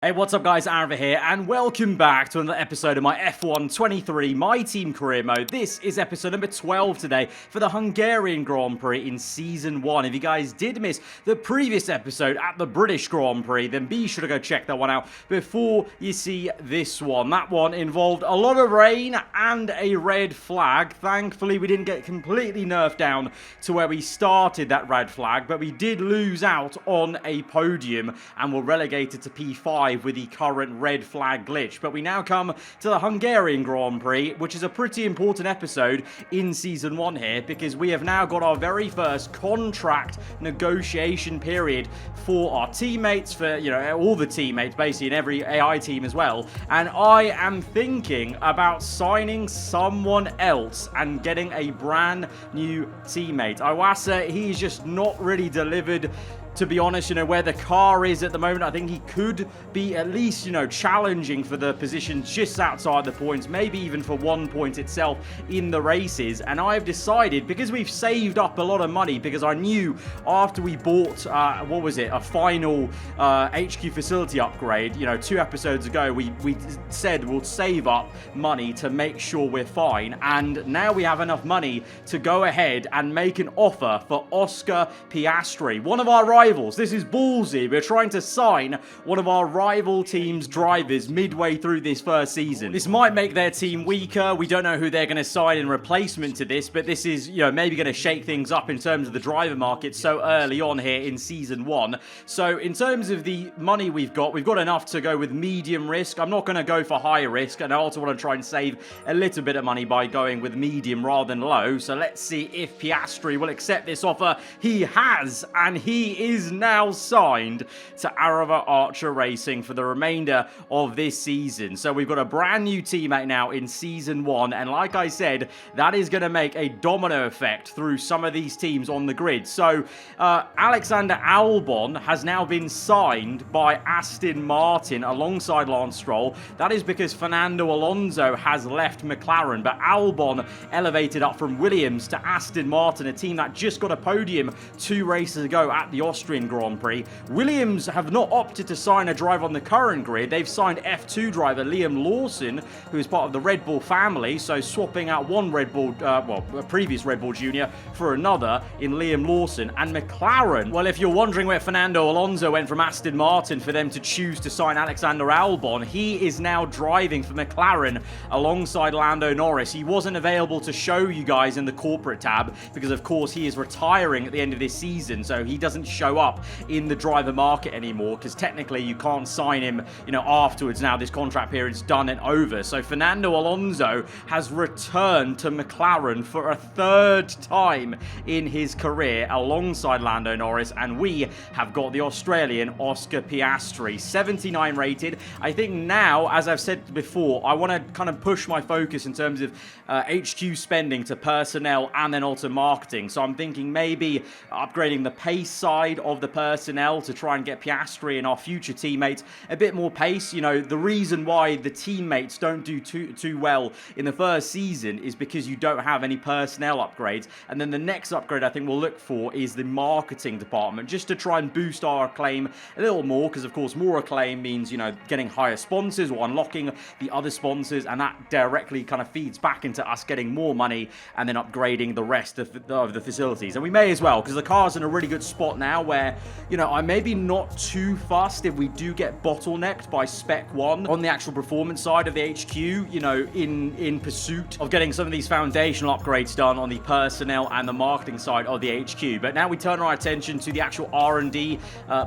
Hey, what's up guys, aarava here, and welcome back to another episode of my F1 23 My Team Career Mode. This is episode number 12 today for the Hungarian Grand Prix in Season 1. If you guys did miss the previous episode at the British Grand Prix, then be sure to go check that one out before you see this one. That one involved a lot of rain and a red flag. Thankfully, we didn't get completely nerfed down to where we started that red flag, but we did lose out on a podium and were relegated to P5 with the current red flag glitch. But we now come to the Hungarian Grand Prix, which is a pretty important episode in Season 1 here, because we have now got our very first contract negotiation period for our teammates, for, you know, all the teammates, basically, in every AI team as well. And I am thinking about signing someone else and getting a brand new teammate. Iwasa, he's just not really delivered. To be honest, you know, where the car is at the moment, I think he could be at least, you know, challenging for the positions just outside the points, maybe even for 1 point itself in the races. And I've decided, because we've saved up a lot of money, because I knew after we bought, what was it, a final HQ facility upgrade, you know, 2 episodes ago, we said we'll save up money to make sure we're fine. And now we have enough money to go ahead and make an offer for Oscar Piastri, one of our rivals. This is ballsy. We're trying to sign one of our rival team's drivers midway through this first season. This might make their team weaker. We don't know who they're going to sign in replacement to this, but this is, you know, maybe going to shake things up in terms of the driver market so early on here in Season 1. So in terms of the money we've got enough to go with medium risk. I'm not going to go for high risk, and I also want to try and save a little bit of money by going with medium rather than low. So let's see if Piastri will accept this offer. He has, and he is now signed to Aarava Archer Racing for the remainder of this season. So we've got a brand new teammate now in Season 1, and like I said, that is going to make a domino effect through some of these teams on the grid. So Alexander Albon has now been signed by Aston Martin alongside Lance Stroll. That is because Fernando Alonso has left McLaren, but Albon elevated up from Williams to Aston Martin, a team that just got a podium 2 races ago at the Austrian Grand Prix. Williams have not opted to sign a driver on the current grid. They've signed F2 driver Liam Lawson, who is part of the Red Bull family, so swapping out one Red Bull, a previous Red Bull Junior for another in Liam Lawson. And McLaren, well, if you're wondering where Fernando Alonso went from Aston Martin for them to choose to sign Alexander Albon, he is now driving for McLaren alongside Lando Norris. He wasn't available to show you guys in the corporate tab because, of course, he is retiring at the end of this season, so he doesn't show up in the driver market anymore, because technically you can't sign him, you know, afterwards. Now this contract period's done and over. So Fernando Alonso has returned to McLaren for a 3rd time in his career alongside Lando Norris, and we have got the Australian Oscar Piastri, 79 rated. I think now, as I've said before, I want to kind of push my focus in terms of HQ spending to personnel and then also marketing. So I'm thinking maybe upgrading the pace side of the personnel to try and get Piastri and our future teammates a bit more pace. You know, the reason why the teammates don't do too well in the first season is because you don't have any personnel upgrades. And then the next upgrade I think we'll look for is the marketing department, just to try and boost our acclaim a little more, because of course more acclaim means, you know, getting higher sponsors or unlocking the other sponsors, and that directly kind of feeds back into us getting more money and then upgrading the rest of the facilities. And we may as well, because the car's in a really good spot now where, you know, I maybe not too fussed if we do get bottlenecked by Spec 1 on the actual performance side of the HQ, you know, in pursuit of getting some of these foundational upgrades done on the personnel and the marketing side of the HQ. But now we turn our attention to the actual R&D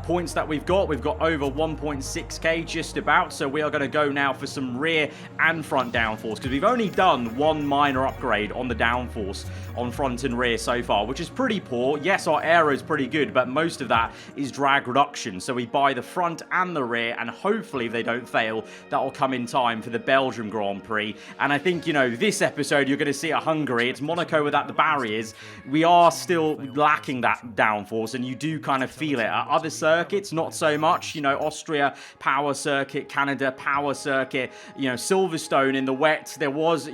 points that we've got. We've got over 1.6k just about, so we are going to go now for some rear and front downforce, because we've only done one minor upgrade on the downforce on front and rear so far, which is pretty poor. Yes, our aero is pretty good, but most of that is drag reduction. So we buy the front and the rear, and hopefully if they don't fail, that will come in time for the Belgium Grand Prix. And I think, you know, this episode you're going to see at Hungary. It's Monaco without the barriers. We are still lacking that downforce, and you do kind of feel it. At other circuits, not so much. You know, Austria, power circuit, Canada, power circuit, you know, Silverstone in the wet, there was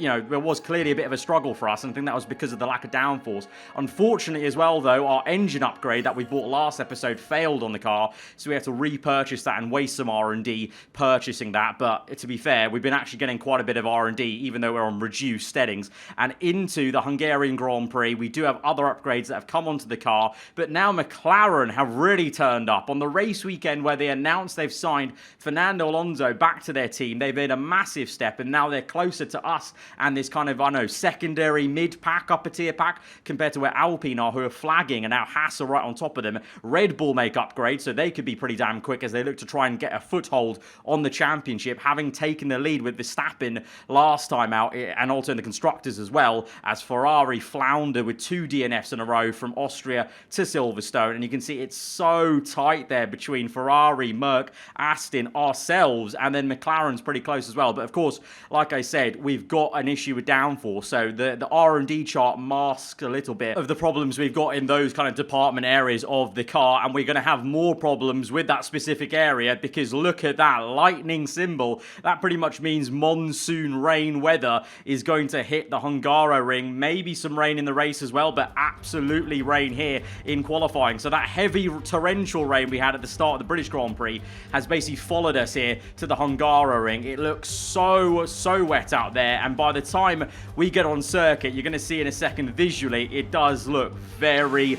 clearly a bit of a struggle for us, and I think that was because of the lack of downforce. Unfortunately as well, though, our engine upgrade that we bought last episode failed on the car, so we had to repurchase that and waste some R&D purchasing that. But to be fair, we've been actually getting quite a bit of R&D, even though we're on reduced settings. And into the Hungarian Grand Prix, we do have other upgrades that have come onto the car, but now McLaren have really turned up. On the race weekend where they announced they've signed Fernando Alonso back to their team, they've made a massive step, and now they're closer to us and this kind of, I know, secondary mid-pack, upper-tier pack, compared to where Alpine are, who are flagging, and now Haas are right on top of them. Red Bull make upgrades, so they could be pretty damn quick as they look to try and get a foothold on the championship, having taken the lead with Verstappen last time out, and also in the constructors as well, as Ferrari flounder with 2 DNFs in a row from Austria to Silverstone. And you can see it's so tight there between Ferrari, Merc, Aston, ourselves, and then McLaren's pretty close as well. But of course, like I said, we've got an issue with downforce, so the R&D chart masks a little bit of the problems we've got in those kind of department areas of the car, and we're going to have more problems with that specific area, because look at that lightning symbol. That pretty much means monsoon rain weather is going to hit the Hungaroring. Maybe some rain in the race as well, but absolutely rain here in qualifying. So that heavy torrential rain we had at the start of the British Grand Prix has basically followed us here to the Hungaroring. It looks so wet out there, and by the time we get on circuit, you're going to see in a second visually, it does look very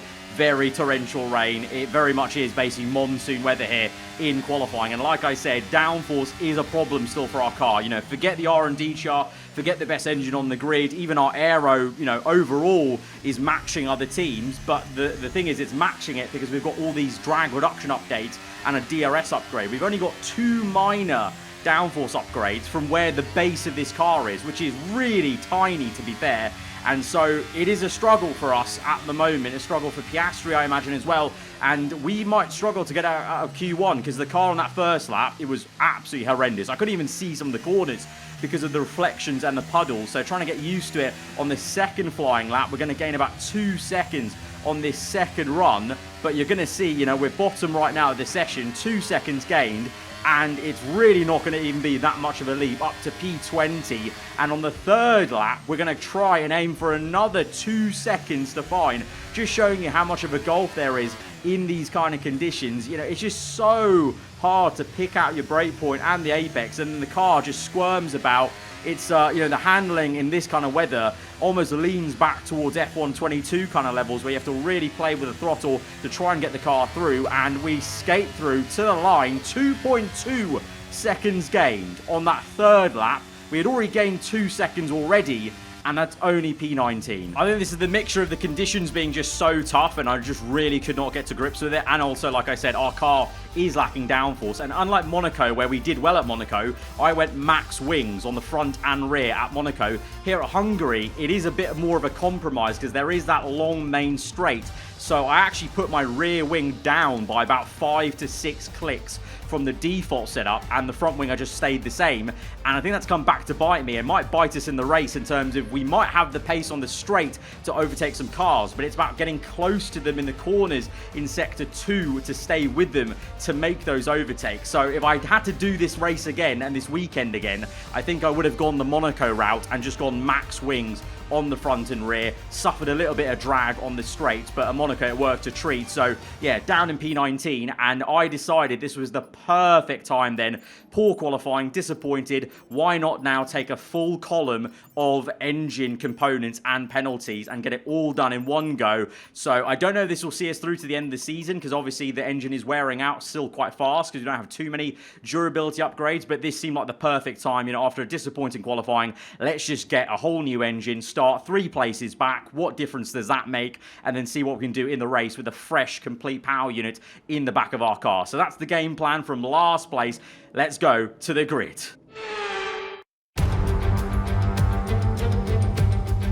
torrential rain. It very much is basically monsoon weather here in qualifying. And like I said, downforce is a problem still for our car. You know, forget the R&D chart, forget the best engine on the grid, even our aero, you know, overall is matching other teams. But the thing is, it's matching it because we've got all these drag reduction updates and a DRS upgrade. We've only got 2 minor downforce upgrades from where the base of this car is, which is really tiny, to be fair. And so it is a struggle for us at the moment, a struggle for Piastri, I imagine, as well. And we might struggle to get out of Q1 because the car on that first lap, it was absolutely horrendous. I couldn't even see some of the corners because of the reflections and the puddles. So trying to get used to it on the second flying lap, we're going to gain about 2 seconds on this second run. But you're going to see, you know, we're bottom right now of the session, 2 seconds gained. And it's really not going to even be that much of a leap up to P20. And on the third lap, we're going to try and aim for another 2 seconds to fine. Just showing you how much of a gulf there is in these kind of conditions. You know, it's just so hard to pick out your brake point and the apex, and then the car just squirms about. It's, you know, the handling in this kind of weather almost leans back towards F1 22 kind of levels, where you have to really play with the throttle to try and get the car through. And we skate through to the line, 2.2 seconds gained on that third lap. We had already gained 2 seconds already, and that's only P19. I think this is the mixture of the conditions being just so tough, and I just really could not get to grips with it. And also, like I said, our car is lacking downforce. And unlike Monaco, where we did well at Monaco, I went max wings on the front and rear at Monaco. Here at Hungary, it is a bit more of a compromise because there is that long main straight. So I actually put my rear wing down by about 5 to 6 clicks from the default setup, and the front wing I just stayed the same. And I think that's come back to bite me. It might bite us in the race in terms of we might have the pace on the straight to overtake some cars, but it's about getting close to them in the corners in sector 2 to stay with them to make those overtakes. So if I had to do this race again and this weekend again, I think I would have gone the Monaco route and just gone max wings on the front and rear, suffered a little bit of drag on the straight, but at Monaco it worked a treat. So yeah, down in P19, and I decided this was the perfect time then. Poor qualifying, disappointed. Why not now take a full column of engine components and penalties and get it all done in one go? So I don't know if this will see us through to the end of the season, because obviously the engine is wearing out still quite fast because we don't have too many durability upgrades, but this seemed like the perfect time, you know, after a disappointing qualifying. Let's just get a whole new engine, start 3 places back. What difference does that make? And then see what we can do in the race with a fresh, complete power unit in the back of our car. So that's the game plan from last place. Let's go to the grid.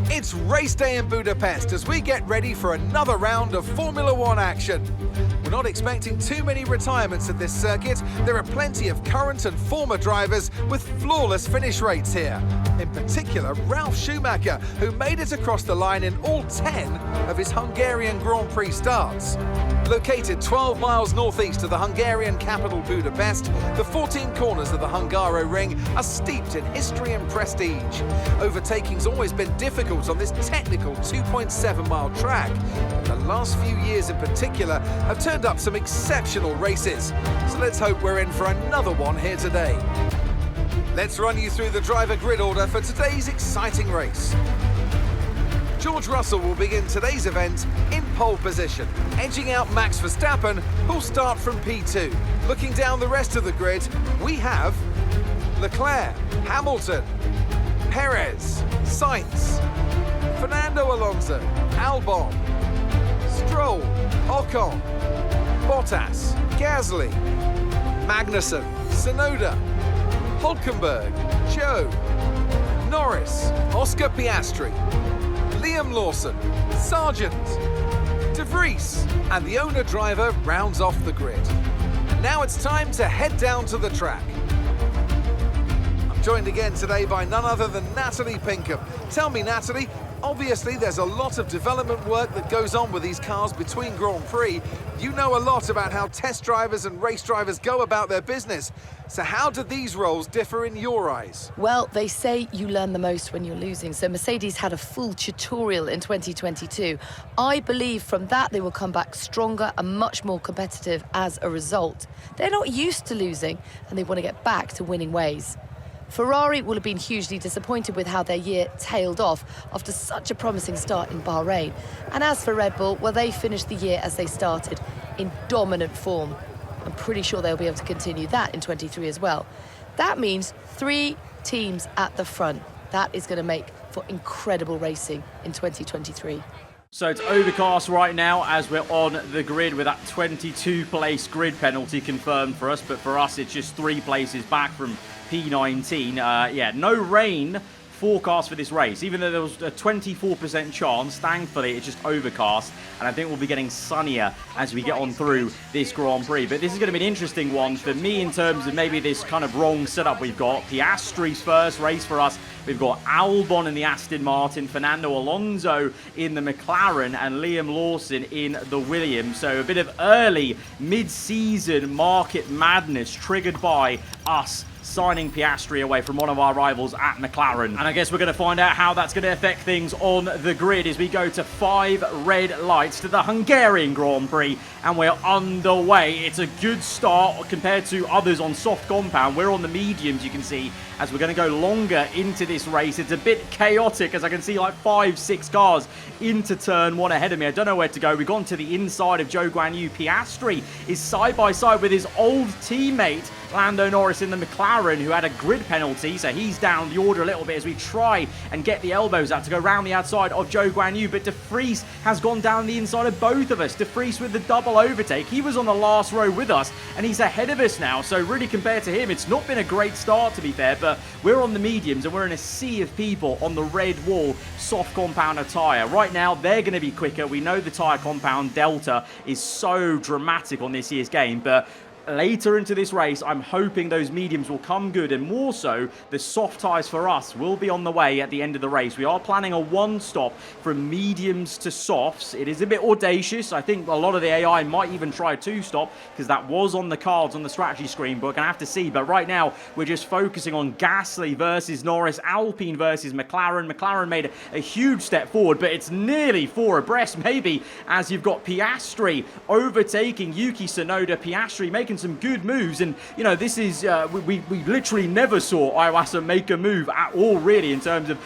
It's race day in Budapest as we get ready for another round of Formula One action. We're not expecting too many retirements at this circuit. There are plenty of current and former drivers with flawless finish rates here. In particular, Ralf Schumacher, who made it across the line in all 10 of his Hungarian Grand Prix starts. Located 12 miles northeast of the Hungarian capital Budapest, the 14 corners of the Hungaroring are steeped in history and prestige. Overtaking's always been difficult on this technical 2.7-mile track, but the last few years in particular have turned up some exceptional races. So let's hope we're in for another one here today. Let's run you through the driver grid order for today's exciting race. George Russell will begin today's event in pole position, edging out Max Verstappen, who'll start from P2. Looking down the rest of the grid, we have Leclerc, Hamilton, Perez, Sainz, Fernando Alonso, Albon, Stroll, Ocon, Bottas, Gasly, Magnussen, Tsunoda, Hulkenberg, Joe, Norris, Oscar Piastri, Liam Lawson, Sargent, De Vries, and the owner-driver rounds off the grid. Now it's time to head down to the track. I'm joined again today by none other than Natalie Pinkham. Tell me, Natalie, obviously there's a lot of development work that goes on with these cars between Grand Prix. You know a lot about how test drivers and race drivers go about their business. So how do these roles differ in your eyes? Well, they say you learn the most when you're losing. So Mercedes had a full tutorial in 2022. I believe from that they will come back stronger and much more competitive as a result. They're not used to losing and they want to get back to winning ways. Ferrari will have been hugely disappointed with how their year tailed off after such a promising start in Bahrain. And as for Red Bull, well, they finished the year as they started, in dominant form. I'm pretty sure they'll be able to continue that in 23 as well. That means 3 teams at the front. That is going to make for incredible racing in 2023. So it's overcast right now as we're on the grid with that 22-place grid penalty confirmed for us. But for us, it's just 3 places back from P19. Yeah, no rain forecast for this race, even though there was a 24% chance. Thankfully, it's just overcast, and I think we'll be getting sunnier as we get on through this Grand Prix. But this is going to be an interesting one for me in terms of maybe this kind of wrong setup we've got. Piastri's first race for us. We've got Albon in the Aston Martin, Fernando Alonso in the McLaren, and Liam Lawson in the Williams. So a bit of early mid-season market madness triggered by us signing Piastri away from one of our rivals at McLaren. And I guess we're going to find out how that's going to affect things on the grid as we go to 5 red lights to the Hungarian Grand Prix, and we're underway. It's a good start compared to others on soft compound. We're on the mediums, you can see, as we're going to go longer into this race. It's a bit chaotic as I can see like 5-6 cars into turn 1 ahead of me. I don't know where to go. We've gone to the inside of Zhou Guanyu. Piastri is side by side with his old teammate Lando Norris in the McLaren, who had a grid penalty, so he's down the order a little bit as we try and get the elbows out to go round the outside of Zhou Guanyu. But De Vries has gone down the inside of both of us. De Vries with the double overtake. He was on the last row with us and he's ahead of us now, so really compared to him, it's not been a great start to be fair. But we're on the mediums and we're in a sea of people on the red wall soft compound tyre. Right now, they're going to be quicker. We know the tyre compound delta is so dramatic on this year's game, but later into this race, I'm hoping those mediums will come good, and more so, the soft tyres for us will be on the way at the end of the race. We are planning a 1-stop from mediums to softs. It is a bit audacious. I think a lot of the AI might even try a 2-stop, because that was on the cards on the strategy screen book, and I have to see. But right now, we're just focusing on Gasly versus Norris, Alpine versus McLaren. McLaren made a huge step forward, but it's nearly 4 abreast, maybe, as you've got Piastri overtaking Yuki Tsunoda. Piastri making some good moves, and you know, this is we literally never saw Iwasa make a move at all really in terms of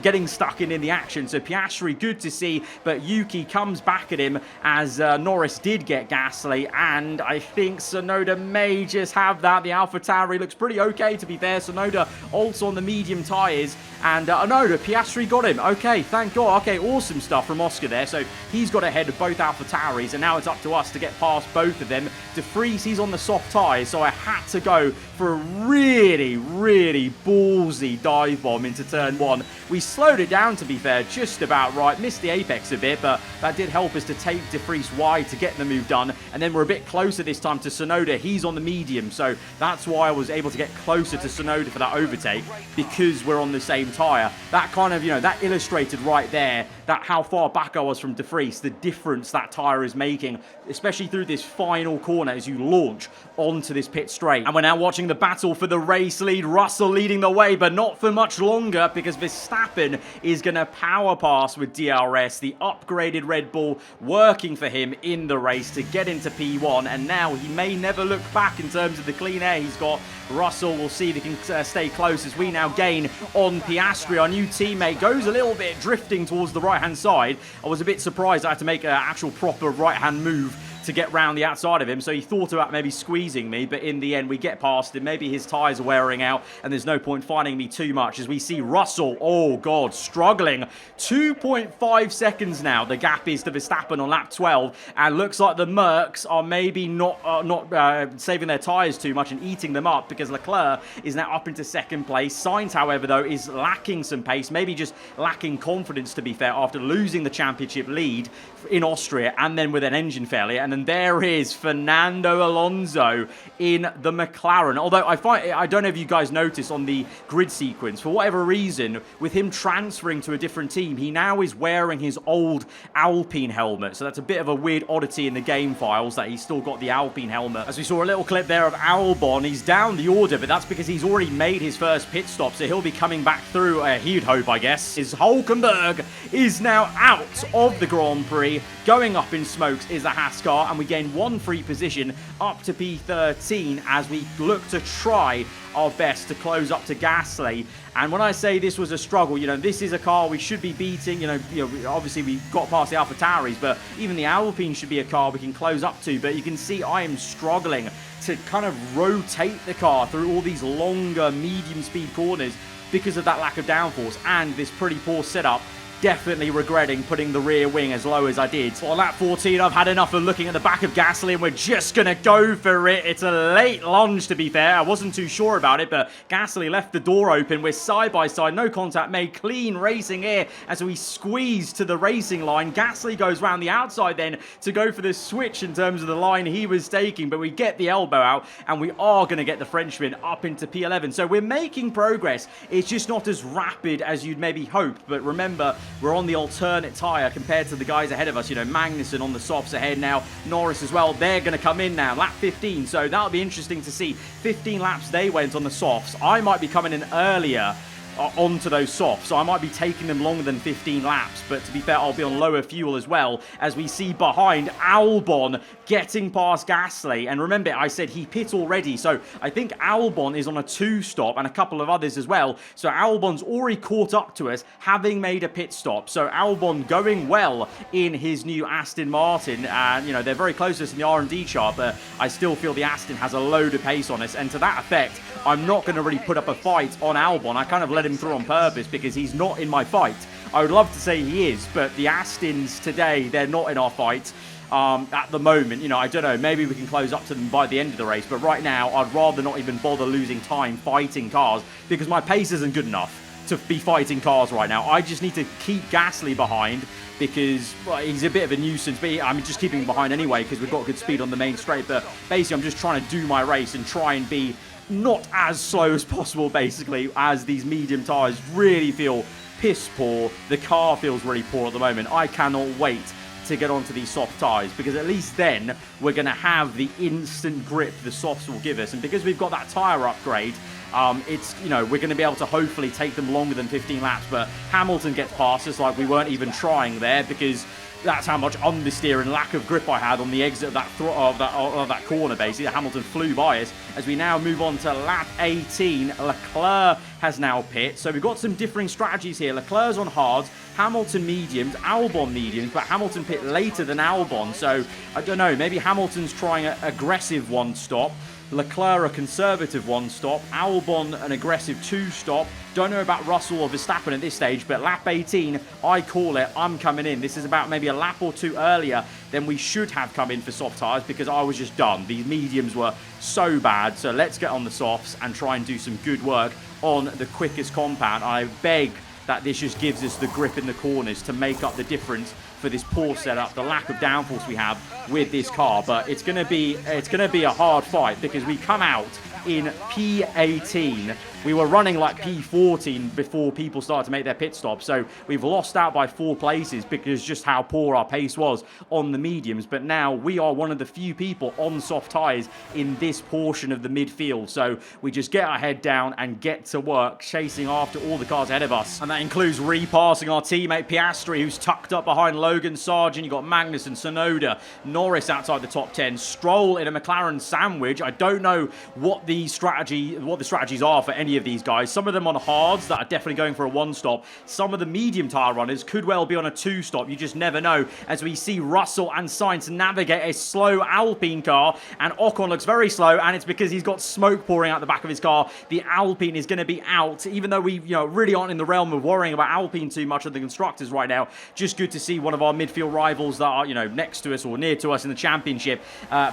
getting stuck in the action. So Piastri, good to see, but Yuki comes back at him as Norris did get Gasly, and I think Tsunoda may just have that. The AlphaTauri looks pretty okay to be fair. Tsunoda also on the medium tyres, and no, Piastri got him. Okay, thank God. Okay, awesome stuff from Oscar there. So he's got ahead of both AlphaTauris, and now it's up to us to get past both of them. De Vries, he's on on the soft tyres, so I had to go for a really, really ballsy dive bomb into turn 1. We slowed it down, to be fair, just about right. Missed the apex a bit, but that did help us to take De Vries wide to get the move done. And then we're a bit closer this time to Tsunoda. He's on the medium, so that's why I was able to get closer to Tsunoda for that overtake, because we're on the same tyre. That kind of, that illustrated right there that how far back I was from De Vries, the difference that tyre is making, especially through this final corner as you launch onto this pit straight. And we're now watching the battle for the race lead. Russell leading the way, but not for much longer, because Verstappen is going to power pass with DRS, the upgraded Red Bull working for him in the race to get into P1, and now he may never look back in terms of the clean air he's got. Russell will see if he can stay close as we now gain on Piastri. Our new teammate goes a little bit drifting towards the right-hand side. I was a bit surprised I had to make an actual proper right-hand move to get round the outside of him, so he thought about maybe squeezing me, but in the end we get past him. Maybe his tyres are wearing out and there's no point finding me too much as we see Russell, oh god, struggling. 2.5 seconds now the gap is to Verstappen on lap 12, and looks like the Mercs are maybe not saving their tyres too much and eating them up, because Leclerc is now up into second place. Sainz, however, though, is lacking some pace, maybe just lacking confidence, to be fair, after losing the championship lead in Austria and then with an engine failure. And then there is Fernando Alonso in the McLaren. Although I don't know if you guys noticed on the grid sequence, for whatever reason, with him transferring to a different team, he now is wearing his old Alpine helmet. So that's a bit of a weird oddity in the game files that he's still got the Alpine helmet. As we saw a little clip there of Albon, he's down the order, but that's because he's already made his first pit stop, so he'll be coming back through, he'd hope, I guess. His Hulkenberg is now out of the Grand Prix. Going up in smokes is the Haas car, and we gain one free position up to P13 as we look to try our best to close up to Gasly. And when I say this was a struggle, this is a car we should be beating. Obviously we got past the AlphaTauris, but even the Alpine should be a car we can close up to. But you can see I am struggling to kind of rotate the car through all these longer medium speed corners because of that lack of downforce and this pretty poor setup. Definitely regretting putting the rear wing as low as I did. So on lap 14, I've had enough of looking at the back of Gasly, and we're just going to go for it. It's a late lunge, to be fair. I wasn't too sure about it, but Gasly left the door open. We're side by side, no contact made, clean racing here as we squeeze to the racing line. Gasly goes round the outside then to go for the switch in terms of the line he was taking, but we get the elbow out, and we are going to get the Frenchman up into P11. So we're making progress. It's just not as rapid as you'd maybe hope, but remember, we're on the alternate tyre compared to the guys ahead of us. Magnussen on the softs ahead now. Norris as well. They're going to come in now. Lap 15. So that'll be interesting to see. 15 laps they went on the softs. I might be coming in earlier onto those softs, so I might be taking them longer than 15 laps, but to be fair, I'll be on lower fuel as well, as we see behind Albon getting past Gasly. And remember, I said he pit already, so I think Albon is on a 2-stop and a couple of others as well, so Albon's already caught up to us, having made a pit stop. So Albon going well in his new Aston Martin, and they're very close to us in the R&D chart, but I still feel the Aston has a load of pace on us, and to that effect, I'm not going to really put up a fight on Albon. I kind of let him through on purpose because he's not in my fight. I would love to say he is, but the Astons today, they're not in our fight at the moment. I don't know, maybe we can close up to them by the end of the race, but right now I'd rather not even bother losing time fighting cars because my pace isn't good enough to be fighting cars right now. I just need to keep Gasly behind because he's a bit of a nuisance, but I'm just keeping him behind anyway because we've got good speed on the main straight. But basically I'm just trying to do my race and try and be not as slow as possible, basically, as these medium tyres really feel piss poor. The car feels really poor at the moment. I cannot wait to get onto these soft tyres because at least then we're going to have the instant grip the softs will give us. And because we've got that tyre upgrade, we're going to be able to hopefully take them longer than 15 laps. But Hamilton gets past us like we weren't even trying there because that's how much understeer and lack of grip I had on the exit of that corner, basically. Hamilton flew by us. As we now move on to lap 18, Leclerc has now pit. So we've got some differing strategies here. Leclerc's on hards, Hamilton mediums, Albon mediums, but Hamilton pit later than Albon. So I don't know, maybe Hamilton's trying an aggressive one stop. Leclerc a conservative 1-stop, Albon an aggressive 2-stop. Don't know about Russell or Verstappen at this stage, but lap 18, I call it, I'm coming in. This is about maybe a lap or two earlier than we should have come in for soft tyres because I was just done. These mediums were so bad, so let's get on the softs and try and do some good work on the quickest compound. I beg that this just gives us the grip in the corners to make up the difference for this poor setup, the lack of downforce we have with this car. But it's gonna be a hard fight because we come out in P18. We were running like P14 before people started to make their pit stop. So we've lost out by 4 places because just how poor our pace was on the mediums. But now we are one of the few people on soft tyres in this portion of the midfield. So we just get our head down and get to work chasing after all the cars ahead of us. And that includes repassing our teammate Piastri, who's tucked up behind Logan Sargent. You've got Magnussen, Tsunoda, Norris outside the top 10, Stroll in a McLaren sandwich. I don't know what the strategies are for any of these guys. Some of them on hards that are definitely going for a 1-stop. Some of the medium tyre runners could well be on a 2-stop. You just never know, as we see Russell and Sainz navigate a slow Alpine car, and Ocon looks very slow, and it's because he's got smoke pouring out the back of his car. The Alpine is going to be out, even though we really aren't in the realm of worrying about Alpine too much of the constructors right now. Just good to see one of our midfield rivals that are next to us or near to us in the championship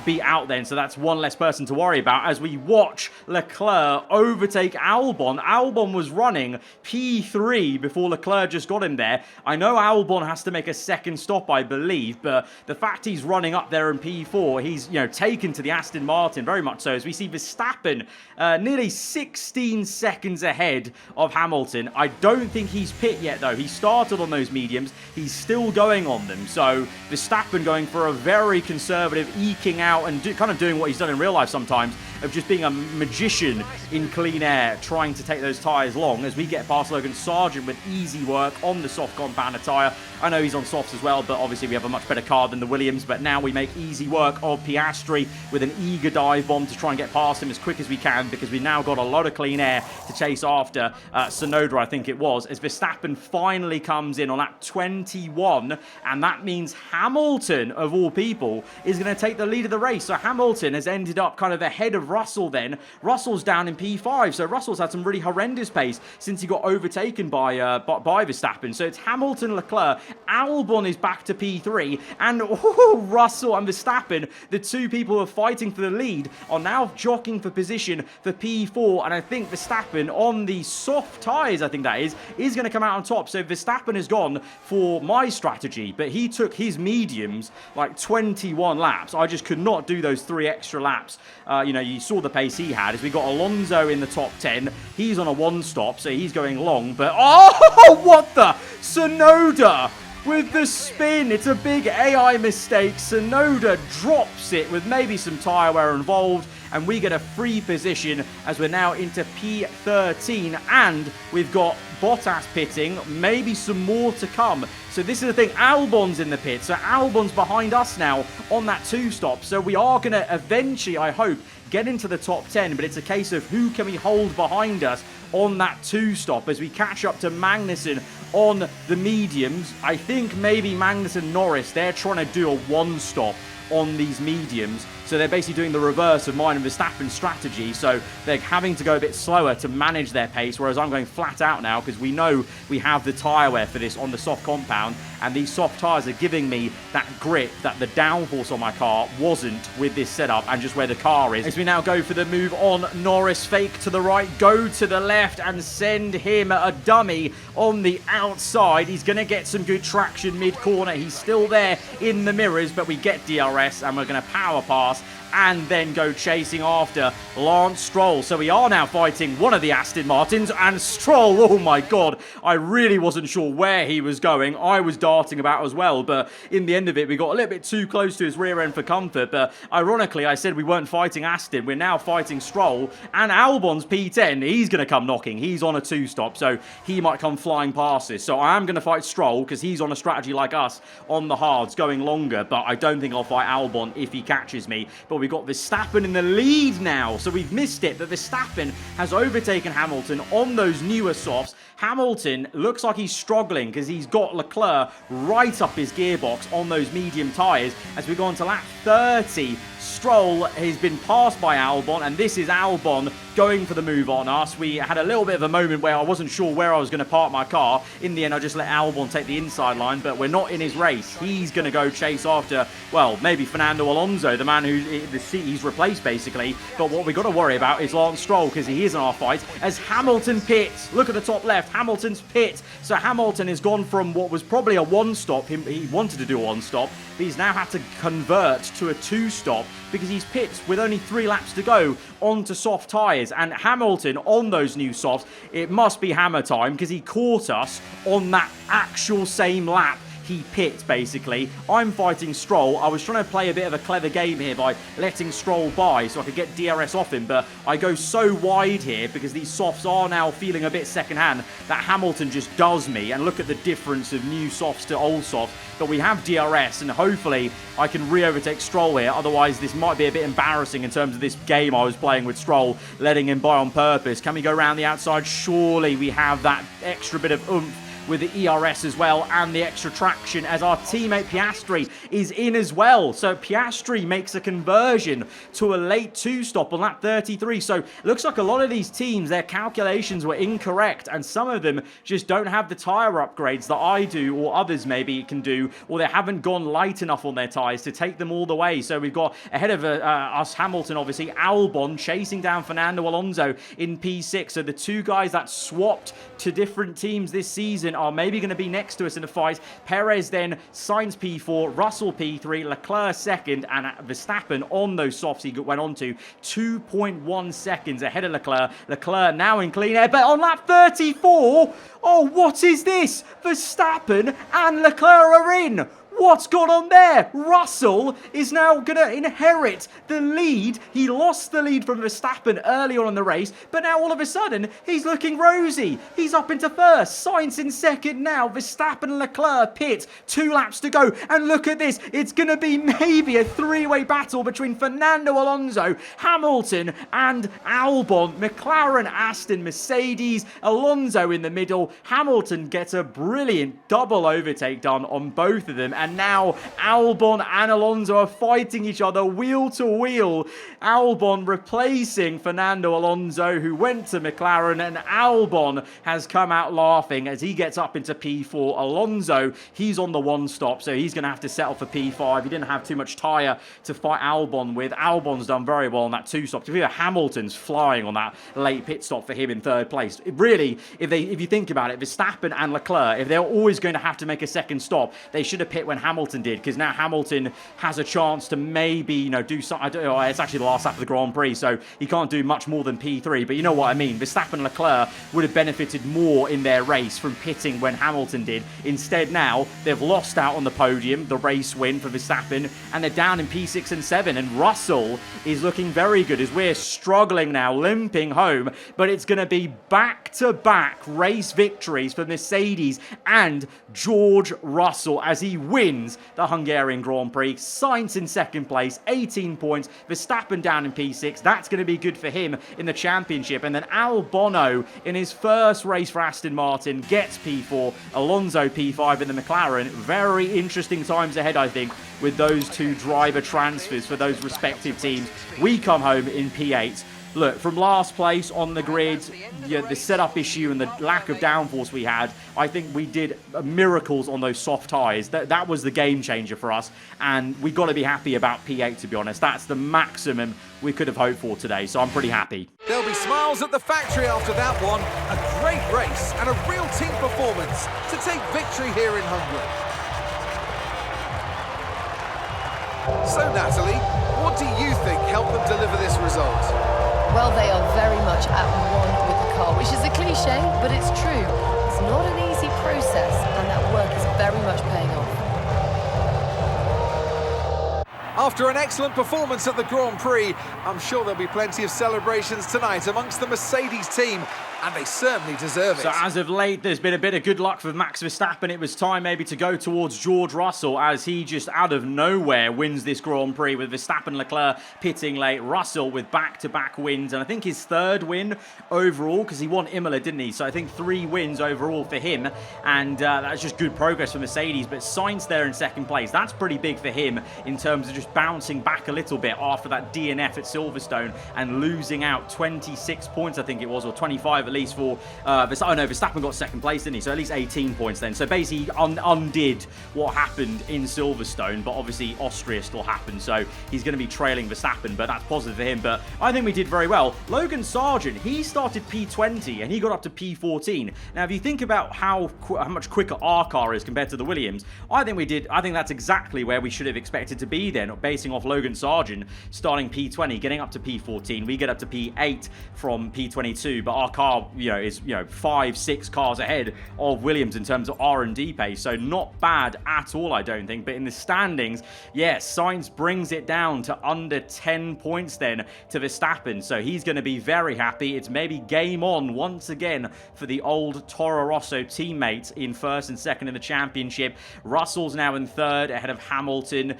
be out then. So that's one less person to worry about as we watch Leclerc overtake Albon. Albon was running P3 before Leclerc just got him there. I know Albon has to make a second stop, I believe, but the fact he's running up there in P4, he's taken to the Aston Martin, very much so, as we see Verstappen nearly 16 seconds ahead of Hamilton. I don't think he's pit yet, though. He started on those mediums. He's still going on them. So Verstappen going for a very conservative, eking out and kind of doing what he's done in real life sometimes, of just being a magician in clean air, trying to take those tyres long as we get past Logan Sargent with easy work on the soft compound tyre. I know he's on softs as well, but obviously we have a much better car than the Williams. But now we make easy work of Piastri with an eager dive bomb to try and get past him as quick as we can, because we've now got a lot of clean air to chase after Tsunoda, I think it was, as Verstappen finally comes in on lap 21, and that means Hamilton, of all people, is going to take the lead of the race. So Hamilton has ended up kind of ahead of Russell then. Russell's down in P5, so Russell's had some really horrendous pace since he got overtaken by Verstappen. So it's Hamilton, Leclerc, Albon is back to P3, and Russell and Verstappen, the two people who are fighting for the lead, are now jockeying for position for P4, and I think Verstappen on the soft tyres, I think that is going to come out on top. So Verstappen has gone for my strategy, but he took his mediums like 21 laps. I just could not do those 3 extra laps. You saw the pace he had, as we got Alonso in the top 10. He's on a 1-stop, so he's going long, but what the? Tsunoda with the spin. It's a big AI mistake. Tsunoda drops it with maybe some tyre wear involved, and we get a free position as we're now into P13, and we've got Bottas pitting, maybe some more to come. So this is the thing, Albon's in the pit, so Albon's behind us now on that 2-stop, so we are going to eventually, I hope, get into the top 10, but it's a case of who can we hold behind us on that 2-stop as we catch up to Magnussen on the mediums. I think maybe Magnussen Norris, they're trying to do a 1-stop on these mediums. So they're basically doing the reverse of mine and Verstappen's strategy. So they're having to go a bit slower to manage their pace, whereas I'm going flat out now because we know we have the tyre wear for this on the soft compound, and these soft tyres are giving me that grip that the downforce on my car wasn't with this setup and just where the car is. As we now go for the move on Norris, fake to the right, go to the left and send him a dummy on the outside. He's going to get some good traction mid-corner. He's still there in the mirrors, but we get DRS and we're going to power pass and then go chasing after Lance Stroll. So we are now fighting one of the Aston Martins, and Stroll, oh my god, I really wasn't sure where he was going. I was darting about as well, but in the end of it, we got a little bit too close to his rear end for comfort. But ironically, I said we weren't fighting Aston. We're now fighting Stroll, and Albon's P10, he's going to come knocking. He's on a 2-stop, so he might come flying past us. So I am going to fight Stroll because he's on a strategy like us on the hards, going longer, but I don't think I'll fight Albon if he catches me. But we've got Verstappen in the lead now, so we've missed it, but Verstappen has overtaken Hamilton on those newer softs. Hamilton looks like he's struggling because he's got Leclerc right up his gearbox on those medium tyres as we go on to lap 30. Stroll has been passed by Albon, and this is Albon going for the move on us. We had a little bit of a moment where I wasn't sure where I was going to park my car. In the end, I just let Albon take the inside line, but we're not in his race. He's going to go chase after, well, maybe Fernando Alonso, the man who he's replaced, basically. But what we've got to worry about is Lance Stroll, because he is in our fight, as Hamilton pits. Look at the top left, Hamilton's pit. So Hamilton has gone from what was probably a one-stop, he wanted to do a one-stop, but he's now had to convert to a two-stop because he's pit with only 3 laps to go onto soft tyres. And Hamilton on those new softs, it must be hammer time because he caught us on that actual same lap. He pit, basically. I'm fighting Stroll. I was trying to play a bit of a clever game here by letting Stroll by so I could get DRS off him, but I go so wide here because these softs are now feeling a bit secondhand that Hamilton just does me. And look at the difference of new softs to old softs. But we have DRS, and hopefully I can re-overtake Stroll here. Otherwise, this might be a bit embarrassing in terms of this game I was playing with Stroll, letting him by on purpose. Can we go around the outside? Surely we have that extra bit of oomph with the ERS as well, and the extra traction as our teammate Piastri is in as well. So Piastri makes a conversion to a late 2-stop on lap 33. So it looks like a lot of these teams, their calculations were incorrect, and some of them just don't have the tyre upgrades that I do, or others maybe can do, or they haven't gone light enough on their tyres to take them all the way. So we've got ahead of us Hamilton, obviously, Albon chasing down Fernando Alonso in P6. So the two guys that swapped to different teams this season are maybe going to be next to us in the fight. Perez then, Sainz P4, Russell P3, Leclerc second, and Verstappen on those softs he went on to 2.1 seconds ahead of Leclerc. Leclerc now in clean air, but on lap 34, oh, what is this? Verstappen and Leclerc are in. What's gone on there? Russell is now going to inherit the lead. He lost the lead from Verstappen early on in the race, but now all of a sudden, he's looking rosy. He's up into first. Sainz in second now. Verstappen and Leclerc pit. 2 laps to go. And look at this. It's going to be maybe a 3-way battle between Fernando Alonso, Hamilton, and Albon. McLaren, Aston, Mercedes, Alonso in the middle. Hamilton gets a brilliant double overtake done on both of them. And now Albon and Alonso are fighting each other wheel to wheel. Albon replacing Fernando Alonso, who went to McLaren, and Albon has come out laughing as he gets up into P4. Alonso, he's on the 1-stop, so he's going to have to settle for P5. He didn't have too much tyre to fight Albon with. Albon's done very well on that 2-stop. Hamilton's flying on that late pit stop for him in 3rd place. It really, if you think about it, Verstappen and Leclerc, if they're always going to have to make a second stop, they should have pit when Hamilton did, because now Hamilton has a chance to maybe, do something. I don't know, it's actually the last lap of the Grand Prix, so he can't do much more than P3, but you know what I mean. Verstappen and Leclerc would have benefited more in their race from pitting when Hamilton did. Instead now, they've lost out on the podium, the race win for Verstappen, and they're down in P6 and 7, and Russell is looking very good as we're struggling now, limping home, but it's going to be back-to-back race victories for Mercedes and George Russell as he wins the Hungarian Grand Prix. Sainz in 2nd place, 18 points. Verstappen down in P6. That's going to be good for him in the championship. And then Albon in his first race for Aston Martin gets P4. Alonso P5 in the McLaren. Very interesting times ahead, I think, with those two driver transfers for those respective teams. We come home in P8. Look, from last place on the grid, the setup issue and the lack of downforce we had, I think we did miracles on those soft tyres. That was the game changer for us, and we got to be happy about P8, to be honest. That's the maximum we could have hoped for today, so I'm pretty happy. There'll be smiles at the factory after that one. A great race and a real team performance to take victory here in Hungary. So, Natalie, what do you think helped them deliver this result? Well, they are very much at one with the car, which is a cliche, but it's true. It's not an easy process, and that work is very much paying off. After an excellent performance at the Grand Prix, I'm sure there'll be plenty of celebrations tonight amongst the Mercedes team, and they certainly deserve it. So as of late, there's been a bit of good luck for Max Verstappen. It was time maybe to go towards George Russell as he just out of nowhere wins this Grand Prix with Verstappen, Leclerc pitting late. Russell with back-to-back wins, and I think his 3rd win overall, because he won Imola, didn't he? So I think 3 wins overall for him, and that's just good progress for Mercedes. But Sainz there in 2nd place, that's pretty big for him in terms of just bouncing back a little bit after that DNF at Silverstone and losing out 26 points, I think it was, or 25 at least for Verstappen. Oh no, Verstappen got second place, didn't he? So at least 18 points then. So basically undid what happened in Silverstone, but obviously Austria still happened, so he's going to be trailing Verstappen, but that's positive for him. But I think we did very well. Logan Sargent, he started P20 and he got up to P14. Now, if you think about how much quicker our car is compared to the Williams, I think that's exactly where we should have expected to be then, basing off Logan Sargent starting P20, getting up to P14. We get up to P8 from P22, but our car, is 5-6 cars ahead of Williams in terms of R&D pace, so not bad at all, I don't think. But in the standings, yes, Sainz brings it down to under 10 points then to Verstappen, so he's going to be very happy. It's maybe game on once again for the old Toro Rosso teammates in first and second in the championship. Russell's now in third ahead of Hamilton.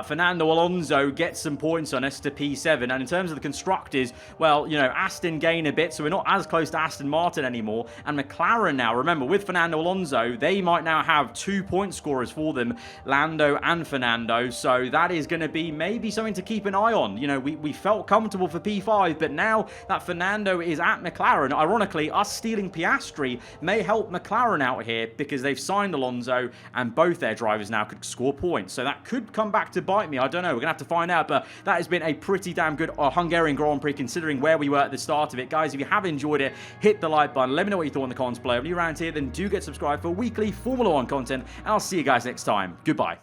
Fernando Alonso gets some points on us to P7. And in terms of the constructors, well, Aston gain a bit, so we're not as close to Aston Martin anymore. And McLaren now, remember, with Fernando Alonso, they might now have 2-point scorers for them, Lando and Fernando. So that is going to be maybe something to keep an eye on. We felt comfortable for P5, but now that Fernando is at McLaren, ironically, us stealing Piastri may help McLaren out here because they've signed Alonso and both their drivers now could score points. So that could come back to bite me. I don't know. We're going to have to find out, but that has been a pretty damn good Hungarian Grand Prix considering where we were at the start of it. Guys, if you have enjoyed it, hit the like button. Let me know what you thought in the comments below. If you're around here, then do get subscribed for weekly Formula 1 content, and I'll see you guys next time. Goodbye.